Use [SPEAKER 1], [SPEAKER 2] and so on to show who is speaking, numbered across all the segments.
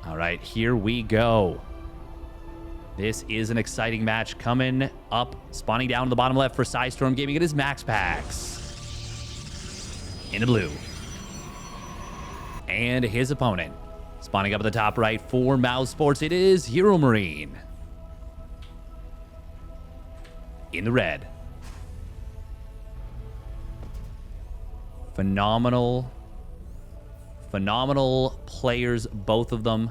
[SPEAKER 1] All right, here we go. This is an exciting match coming up. Spawning down to the bottom left for Psystorm Gaming. It is MaxPax in the blue. And his opponent, spawning up at the top right for Mouse Sports, it is HeroMarine in the red. Phenomenal players, both of them.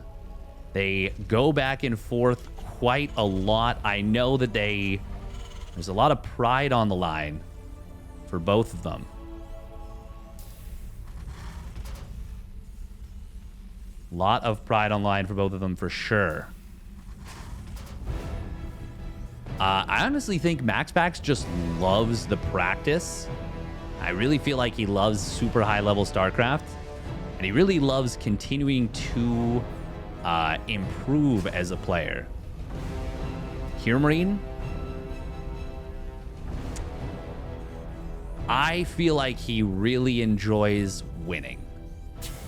[SPEAKER 1] They go back and forth quite a lot. I know that there's a lot of pride on the line for both of them. Lot of pride on the line for both of them for sure. I honestly think MaxPax just loves the practice. I really feel like he loves super high level StarCraft, and he really loves continuing to improve as a player. HeroMarine, I feel like he really enjoys winning.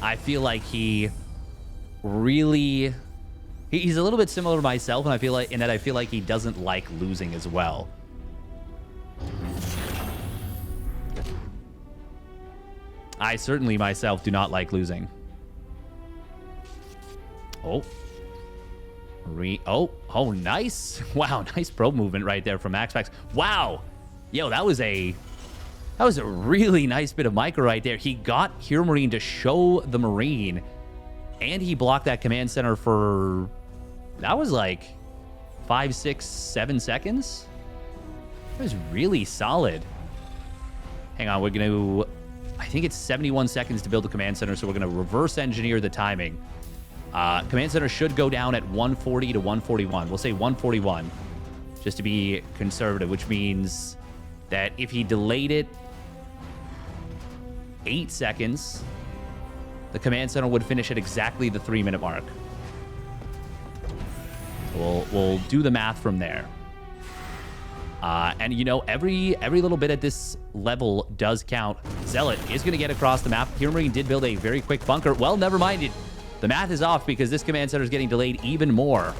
[SPEAKER 1] I feel like he's a little bit similar to myself, and I feel like he doesn't like losing as well. I certainly myself do not like losing. Oh, nice. Wow, nice probe movement right there from MaxPax. Wow. Yo, that was a really nice bit of micro right there. He got HeroMarine to show the Marine, and he blocked that command center for, that was like 5, 6, 7 seconds. That was really solid. Hang on, we're going to, I think it's 71 seconds to build the command center, so we're going to reverse engineer the timing. Command center should go down at 140 to 141. We'll say 141, just to be conservative, which means that if he delayed it 8 seconds, the command center would finish at exactly the 3-minute mark. We'll do the math from there. And you know, every little bit at this level does count. Zealot is going to get across the map. HeroMarine did build a very quick bunker. Well, never mind. The math is off because this command center is getting delayed even more.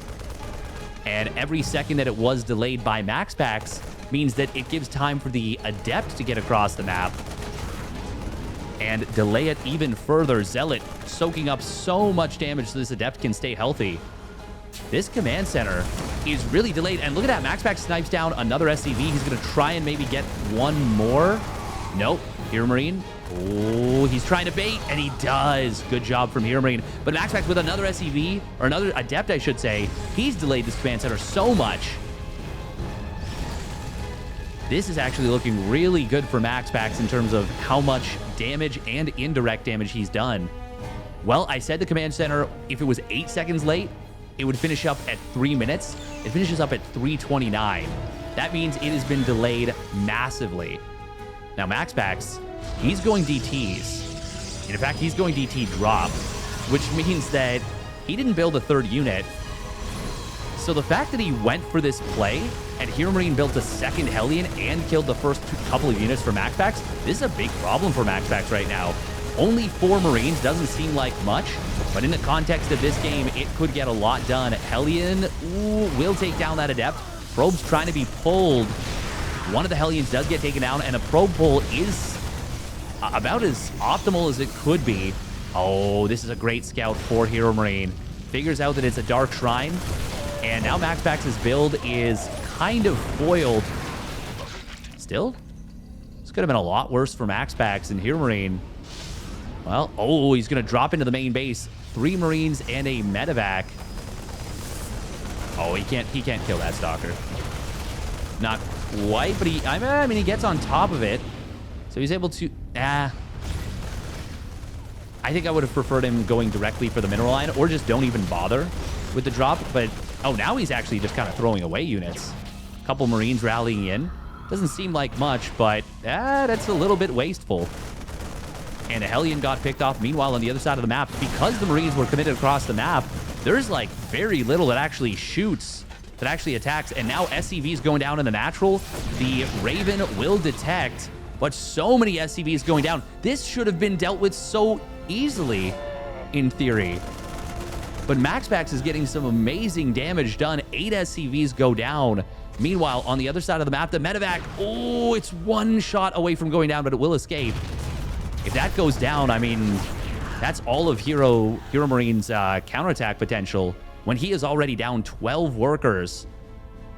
[SPEAKER 1] And every second that it was delayed by MaxPax means that it gives time for the Adept to get across the map and delay it even further. Zealot soaking up so much damage so this Adept can stay healthy. This command center is really delayed. And look at that. MaxPax snipes down another SCV. He's going to try and maybe get one more. Nope. HeroMarine. Oh, he's trying to bait, and he does. Good job from HeroMarine. But MaxPax with another SCV, or another Adept, I should say, he's delayed this command center so much. This is actually looking really good for MaxPax in terms of how much damage and indirect damage he's done. Well, I said the command center, if it was 8 seconds late, it would finish up at 3 minutes. It finishes up at 3:29. That means it has been delayed massively. Now, MaxPax, he's going DTs. And in fact, he's going DT drop, which means that he didn't build a third unit. So the fact that he went for this play and HeroMarine built a second Hellion and killed the first couple of units for MaxPax, this is a big problem for MaxPax right now. Only 4 Marines doesn't seem like much, but in the context of this game, it could get a lot done. Hellion will take down that Adept. Probe's trying to be pulled. One of the Hellions does get taken down, and a probe pull is about as optimal as it could be. Oh, this is a great scout for HeroMarine. Figures out that it's a Dark Shrine, and now MaxPax's build is kind of foiled. Still, this could have been a lot worse for MaxPax and HeroMarine. Well, oh, he's going to drop into the main base. 3 Marines and a medevac. Oh, he can't kill that Stalker. Not quite, but I mean, he gets on top of it. So he's able to, I think I would have preferred him going directly for the mineral line, or just don't even bother with the drop. But, oh, now he's actually just kind of throwing away units. A couple Marines rallying in. Doesn't seem like much, but that's a little bit wasteful. And a Hellion got picked off. Meanwhile, on the other side of the map, because the Marines were committed across the map, there's like very little that actually shoots, that actually attacks. And now SCVs going down in the natural. The Raven will detect, but so many SCVs going down. This should have been dealt with so easily, in theory. But MaxPax is getting some amazing damage done. 8 SCVs go down. Meanwhile, on the other side of the map, the medevac, oh, it's one shot away from going down, but it will escape. If that goes down, I mean, that's all of HeroMarine's counterattack potential when he is already down 12 workers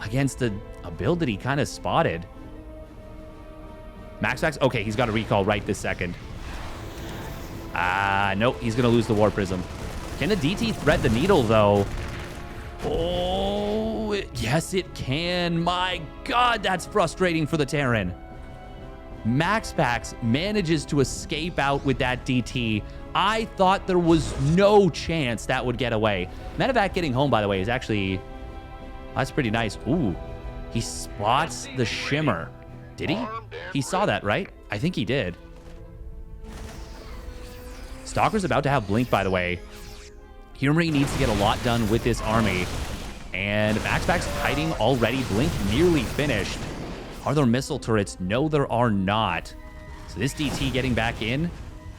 [SPEAKER 1] against a build that he kind of spotted. MaxPax, okay, he's got a recall right this second. Nope, he's going to lose the War Prism. Can the DT thread the needle, though? Oh, yes, it can. My God, that's frustrating for the Terran. MaxPax manages to escape out with that DT. I thought there was no chance that would get away. Medevac getting home, by the way, is actually... That's pretty nice. Ooh, he spots the Shimmer. Did he? He saw that, right? I think he did. Stalker's about to have Blink, by the way. HeroMarine needs to get a lot done with this army. And MaxPax hiding already. Blink nearly finished. Are there missile turrets? No, there are not. So this DT getting back in.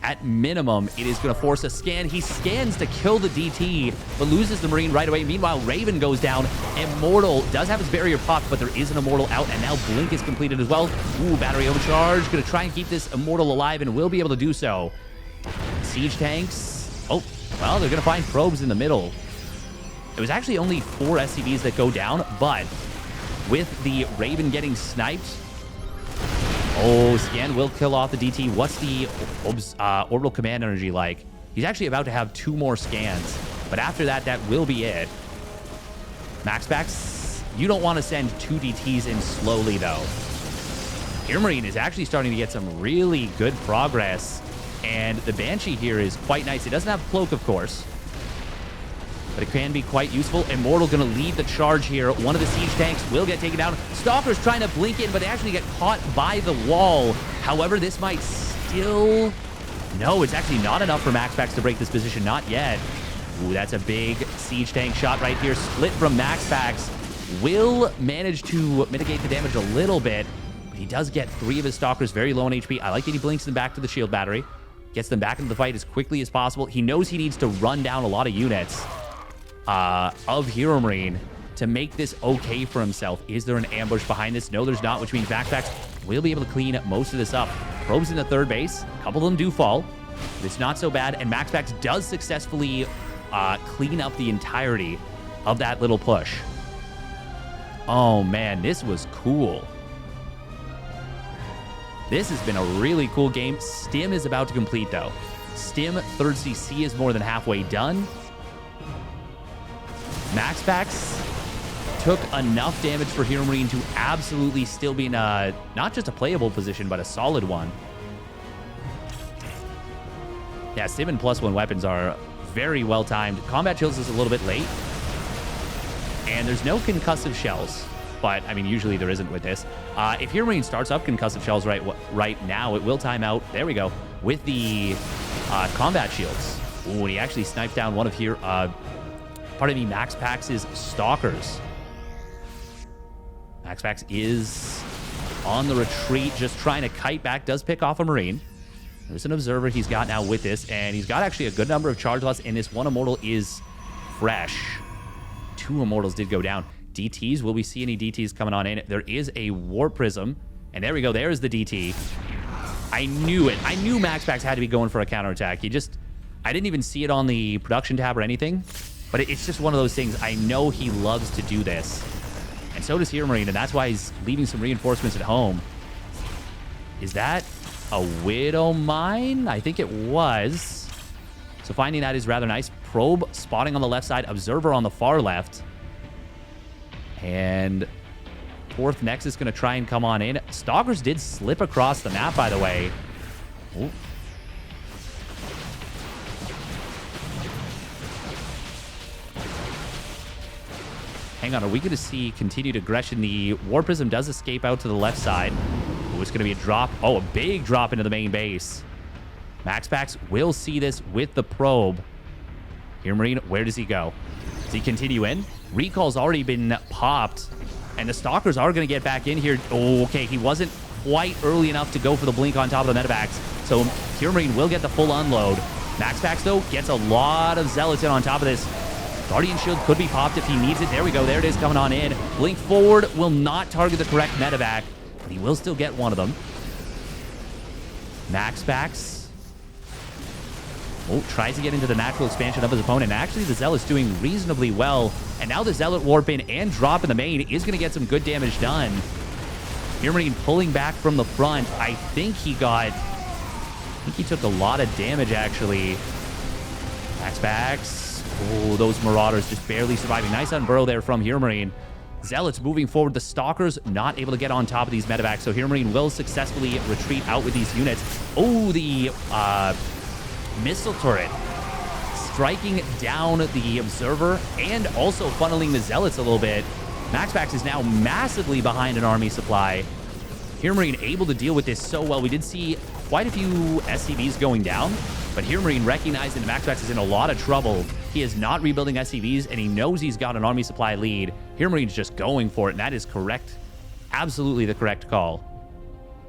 [SPEAKER 1] At minimum, it is going to force a scan. He scans to kill the DT, but loses the Marine right away. Meanwhile, Raven goes down. Immortal does have his barrier popped, but there is an Immortal out, and now Blink is completed as well. Ooh, battery overcharge. Going to try and keep this Immortal alive, and will be able to do so. Siege tanks. Oh, well, they're going to find probes in the middle. It was actually only 4 SCVs that go down, but with the Raven getting sniped, oh, scan will kill off the DT. What's the orbital command energy like? He's actually about to have 2 more scans, but after that, that will be it. MaxPax, you don't want to send 2 DTs in slowly, though. HeroMarine is actually starting to get some really good progress, and the Banshee here is quite nice. It doesn't have Cloak, of course, but it can be quite useful. Immortal going to lead the charge here. One of the siege tanks will get taken down. Stalker's trying to blink in, but they actually get caught by the wall. However, this might still... No, it's actually not enough for MaxPax to break this position. Not yet. Ooh, that's a big siege tank shot right here. Split from MaxPax. Will manage to mitigate the damage a little bit, but he does get 3 of his Stalkers very low on HP. I like that he blinks them back to the shield battery. Gets them back into the fight as quickly as possible. He knows he needs to run down a lot of units of HeroMarine to make this okay for himself. Is there an ambush behind this? No, there's not, which means MaxPax will be able to clean most of this up. Probes in the third base. A couple of them do fall. But it's not so bad, and MaxPax does successfully clean up the entirety of that little push. Oh, man, this was cool. This has been a really cool game. Stim is about to complete, though. Stim, 3rd CC is more than halfway done. MaxPax took enough damage for HeroMarine to absolutely still be in a, not just a playable position, but a solid one. Yeah, Stim and +1 weapons are very well timed. Combat Chills is a little bit late. And there's no concussive shells. But, I mean, usually there isn't with this. If HeroMarine starts up concussive shells right now, it will time out. There we go. With the combat shields. Ooh, and he actually sniped down one of MaxPax's Stalkers. MaxPax is on the retreat, just trying to kite back. Does pick off a Marine. There's an Observer he's got now with this, and he's got actually a good number of charge loss, and this one Immortal is fresh. 2 Immortals did go down. DTs, will we see any DTs coming on in? There is a Warp Prism, and there we go. There's the DT. I knew it. I knew MaxPax had to be going for a counterattack. I didn't even see it on the production tab or anything, but it's just one of those things. I know he loves to do this, and so does HeroMarine, and that's why he's leaving some reinforcements at home. Is that a Widow Mine? I think it was. So finding that is rather nice. Probe spotting on the left side, Observer on the far left. And 4th Nexus going to try and come on in. Stalkers did slip across the map, by the way. Ooh. Hang on, are we going to see continued aggression? The War Prism does escape out to the left side. Ooh, it's going to be a drop. Oh, a big drop into the main base. MaxPax will see this with the probe. HeroMarine, where does he go? Does he continue in? Recall's already been popped, and the Stalkers are going to get back in here. Oh, okay, he wasn't quite early enough to go for the blink on top of the medevacs, so HeroMarine will get the full unload. MaxPax, though, gets a lot of Zealots in on top of this. Guardian Shield could be popped if he needs it. There we go. There it is coming on in. Blink forward will not target the correct medevac, but he will still get one of them. MaxPax. Oh, tries to get into the natural expansion of his opponent. Actually, the Zealot's doing reasonably well. And now the Zealot warp in and drop in the main is going to get some good damage done. HeroMarine pulling back from the front. I think he took a lot of damage, actually. MaxPax. Oh, those Marauders just barely surviving. Nice unburrow there from HeroMarine. Zealots moving forward. The Stalkers not able to get on top of these medevacs, so HeroMarine will successfully retreat out with these units. Oh, the missile turret striking down the Observer and also funneling the Zealots a little bit. MaxPax is now massively behind an army supply. HeroMarine able to deal with this so well. We did see quite a few SCVs going down, but HeroMarine recognizing that MaxPax is in a lot of trouble. He is not rebuilding SCVs, and he knows he's got an army supply lead. HeroMarine's just going for it, and that is correct. Absolutely the correct call.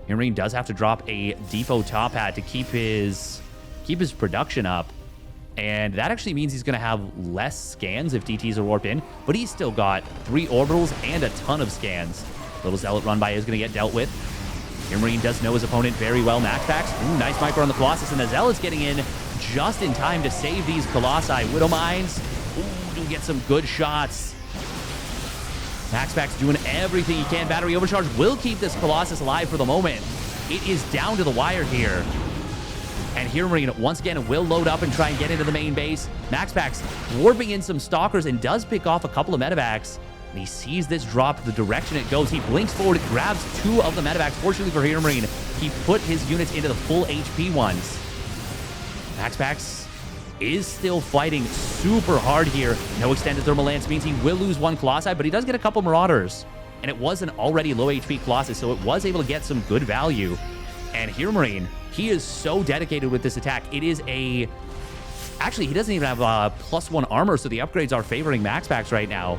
[SPEAKER 1] HeroMarine does have to drop a depot top hat to keep his production up. And that actually means he's going to have less scans if DTs are warped in, but he's still got 3 orbitals and a ton of scans. Little Zealot run by is going to get dealt with. HeroMarine does know his opponent very well. MaxPax, ooh, nice micro on the Colossus, and the Zealot's getting in just in time to save these Colossi. Widow Mines, ooh, do get some good shots. MaxPax doing everything he can. Battery Overcharge will keep this Colossus alive for the moment. It is down to the wire here. And HeroMarine, once again, will load up and try and get into the main base. MaxPax warping in some Stalkers and does pick off a couple of medevacs. And he sees this drop the direction it goes. He blinks forward, grabs 2 of the medevacs. Fortunately for HeroMarine, he put his units into the full HP ones. MaxPax is still fighting super hard here. No extended thermal lance means he will lose 1 Colossi, but he does get a couple Marauders. And it was an already low HP Colossus, so it was able to get some good value. And HeroMarine, he is so dedicated with this attack. It is a... Actually, he doesn't even have +1 armor, so the upgrades are favoring MaxPax right now.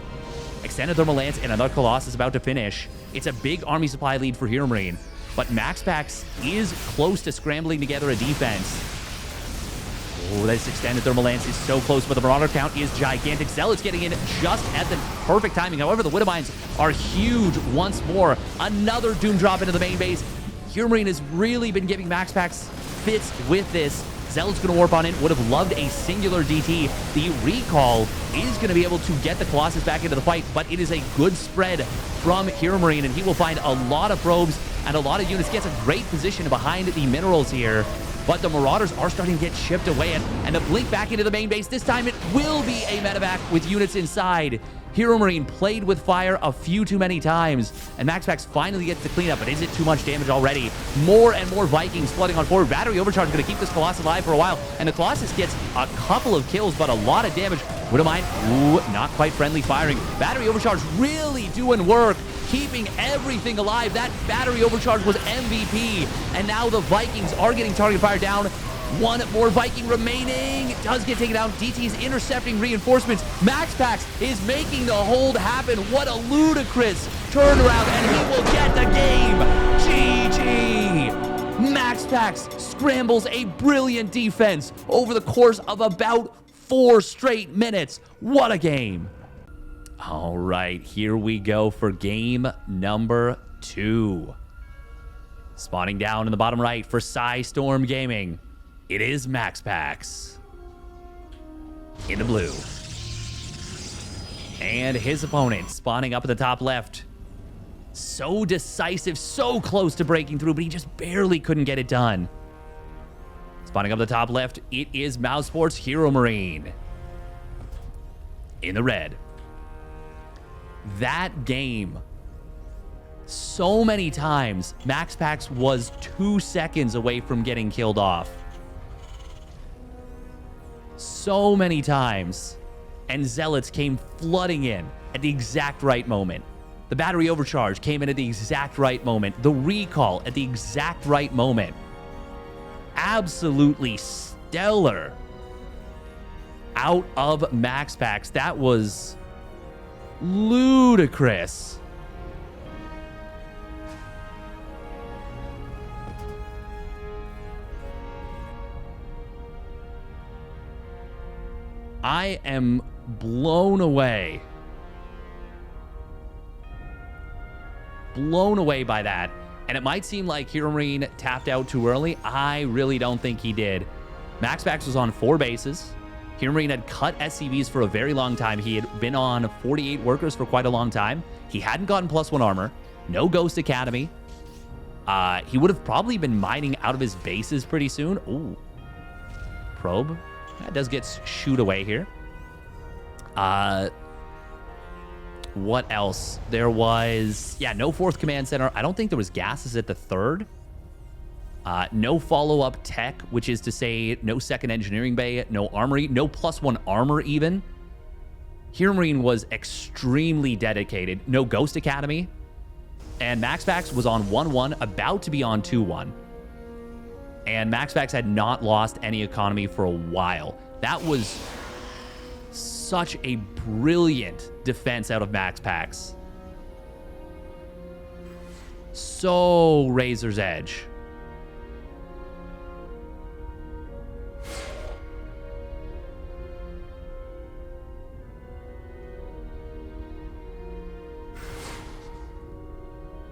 [SPEAKER 1] Extended Thermal Lance and another Colossus about to finish. It's a big army supply lead for HeroMarine, but MaxPax is close to scrambling together a defense. Oh, this Extended Thermal Lance is so close, but the Marauder count is gigantic. Zealot's getting in just at the perfect timing. However, the Widow Mines are huge once more. Another Doom drop into the main base. HeroMarine has really been giving MaxPax fits with this. Zealot's going to warp on in. Would have loved a singular DT. The recall is going to be able to get the Colossus back into the fight, but it is a good spread from HeroMarine, and he will find a lot of probes and a lot of units. Gets a great position behind the minerals here, but the Marauders are starting to get chipped away, and the blink back into the main base. This time it will be a medevac with units inside. HeroMarine played with fire a few too many times, and MaxPax finally gets the cleanup, but is it too much damage already? More and more Vikings flooding on forward. Battery Overcharge is going to keep this Colossus alive for a while, and the Colossus gets a couple of kills, but a lot of damage. Widow Mine, ooh, not quite friendly firing. Battery Overcharge really doing work, keeping everything alive. That Battery Overcharge was MVP, and now the Vikings are getting target fire down. 1 more Viking remaining. It does get taken down. DT's intercepting reinforcements. MaxPax is making the hold happen. What a ludicrous turnaround, and he will get the game. GG. MaxPax scrambles a brilliant defense over the course of about 4 straight minutes. What a game. All right, here we go for game number 2. Spawning down in the bottom right for Storm Gaming. It is MaxPax in the blue. And his opponent spawning up at the top left. So decisive, so close to breaking through, but he just barely couldn't get it done. Spawning up at the top left, it is Mousesports HeroMarine in the red. That game, so many times, MaxPax was 2 seconds away from getting killed off. So many times, and Zealots came flooding in at the exact right moment. The Battery Overcharge came in at the exact right moment. The recall at the exact right moment. Absolutely stellar out of MaxPax. That was ludicrous. I am blown away. Blown away by that. And it might seem like HeroMarine tapped out too early. I really don't think he did. MaxPax was on 4 bases. HeroMarine had cut SCVs for a very long time. He had been on 48 workers for quite a long time. He hadn't gotten +1 armor. No Ghost Academy. He would have probably been mining out of his bases pretty soon. Ooh. Probe. That does get shoot away here. What else? There was, yeah, no 4th command center. I don't think there was gases at the 3rd. No follow-up tech, which is to say no 2nd engineering bay, no armory, no +1 armor even. HeroMarine was extremely dedicated. No Ghost Academy. And MaxPax was on 1-1, about to be on 2-1. And MaxPax had not lost any economy for a while. That was such a brilliant defense out of MaxPax. So razor's edge.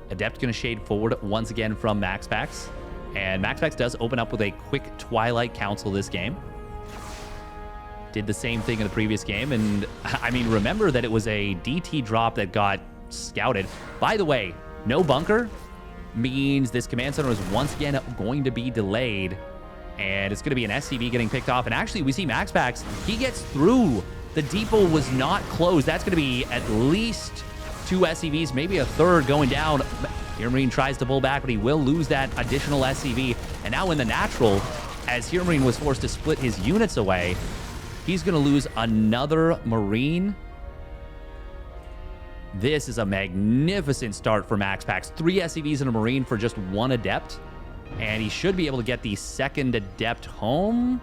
[SPEAKER 1] Adept going to shade forward once again from MaxPax. And MaxPax does open up with a quick Twilight Council this game. Did the same thing in the previous game. And, I mean, remember that it was a DT drop that got scouted. By the way, no bunker means this command center is once again going to be delayed. And it's going to be an SCV getting picked off. And actually, we see MaxPax. He gets through. The depot was not closed. That's going to be at least 2 SCVs, maybe a 3rd going down. HeroMarine tries to pull back, but he will lose that additional SCV. And now in the natural, as HeroMarine was forced to split his units away, he's going to lose another Marine. This is a magnificent start for MaxPax. 3 SCVs and a Marine for just 1 Adept. And he should be able to get the 2nd Adept home.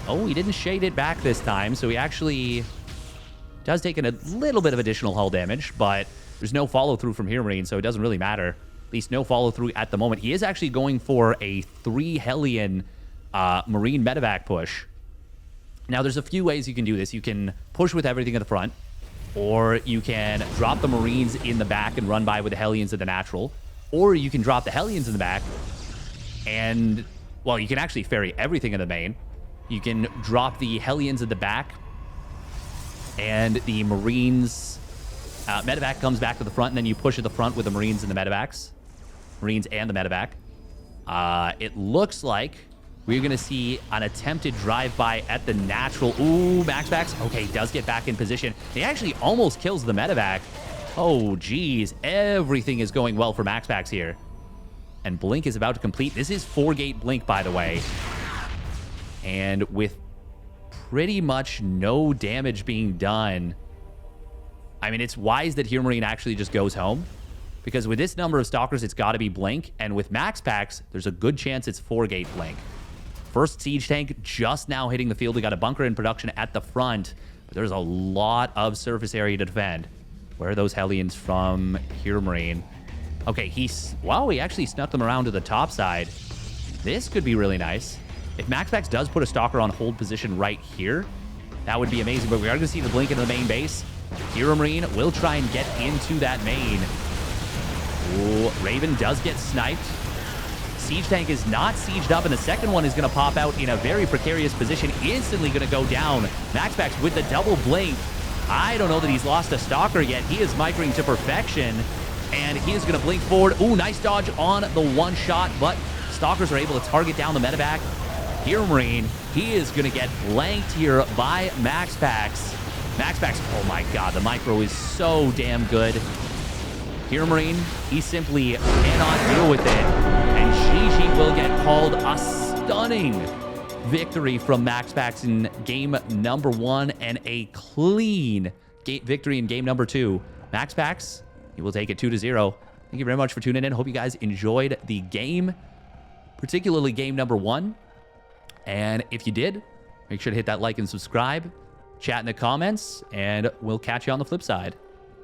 [SPEAKER 1] Oh, he didn't shade it back this time, so he actually does take a little bit of additional hull damage, but there's no follow-through from HeroMarine, so it doesn't really matter. At least no follow-through at the moment. He is actually going for a 3 Hellion Marine medevac push. Now, there's a few ways you can do this. You can push with everything at the front, or you can drop the Marines in the back and run by with the Hellions at the natural, or you can drop the Hellions in the back and, well, you can actually ferry everything in the main. You can drop the Hellions at the back, and the Marines medevac comes back to the front, and then you push at the front with the Marines and the medevacs. Marines and the medevac. It looks like we're going to see an attempted drive-by at the natural. Ooh, MaxPax. Okay, does get back in position. He actually almost kills the medevac. Oh, geez. Everything is going well for MaxPax here. And Blink is about to complete. This is 4-gate Blink, by the way. And with pretty much no damage being done, I mean, it's wise that HeroMarine actually just goes home, because with this number of Stalkers, it's got to be Blink, and with MaxPax, there's a good chance it's 4-gate Blink. First Siege Tank just now hitting the field. We got a bunker in production at the front, but there's a lot of surface area to defend. Where are those Hellions from HeroMarine? Okay, he actually snuck them around to the top side. This could be really nice. If MaxPax does put a Stalker on hold position right here, that would be amazing. But we are going to see the Blink into the main base. HeroMarine will try and get into that main. Ooh, Raven does get sniped. Siege Tank is not sieged up, and the second one is going to pop out in a very precarious position. Instantly going to go down. MaxPax with the double Blink. I don't know that he's lost a Stalker yet. He is microing to perfection, and he is going to blink forward. Ooh, nice dodge on the one shot, but Stalkers are able to target down the medevac. HeroMarine, he is going to get blanked here by MaxPax. MaxPax, oh my god, the micro is so damn good. HeroMarine, he simply cannot deal with it. And GG will get called. A stunning victory from MaxPax in game number 1 and a clean victory in game number 2. MaxPax, he will take it 2-0. Thank you very much for tuning in. Hope you guys enjoyed the game, particularly game number 1. And if you did, make sure to hit that like and subscribe, chat in the comments, and we'll catch you on the flip side.